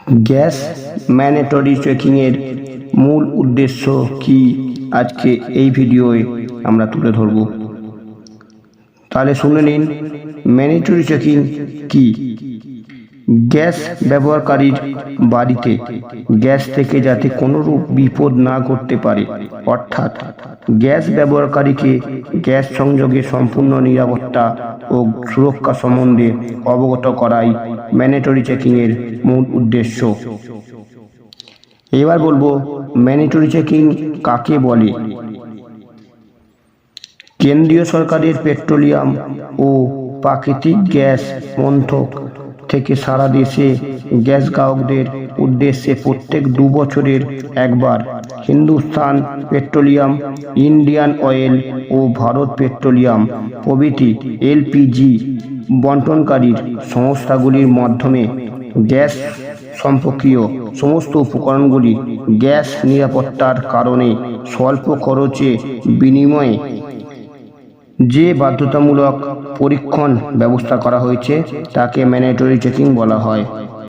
Gas mandatory চেকিংয়ের মূল উদ্দেশ্য কি আজকে এই ভিডিওয়ে আমরা তুলে ধরব। তাহলে শুনে নিন ম্যান্ডেটরি চেকিং কি। গ্যাস ব্যবহারকারীর বাড়িতে গ্যাস থেকে যাতে কোনোরূপ বিপদ না ঘটতে পারে, অর্থাৎ গ্যাস ব্যবহারকারীকে গ্যাস সংযোগের সম্পূর্ণ নিরাপত্তা ও সুরক্ষা সম্বন্ধে অবগত করাই ম্যান্ডেটরি চেকিংয়ের মূল উদ্দেশ্য। এবার বলবো ম্যান্ডেটরি চেকিং কাকে বলে। কেন্দ্রীয় সরকারের পেট্রোলিয়াম ও প্রাকৃতিক গ্যাস মন্ত্রক থেকে সারা দেশে গ্যাস গ্রাহকদের উদ্দেশ্যে প্রত্যেক 2 বছরের একবার হিন্দুস্তান পেট্রোলিয়াম, ইন্ডিয়ান অয়েল ও ভারত পেট্রোলিয়াম প্রভৃতি এলপিজি বণ্টনকারী সংস্থাগুলির মাধ্যমে গ্যাস সম্পর্কীয় সমস্ত উপকরণগুলি গ্যাস নিরাপত্তার কারণে স্বল্প খরচে বিনিময়ে যে বাধ্যতামূলক পরীক্ষণ ব্যবস্থা করা হয়েছে তাকে ম্যান্ডেটরি চেকিং বলা হয়।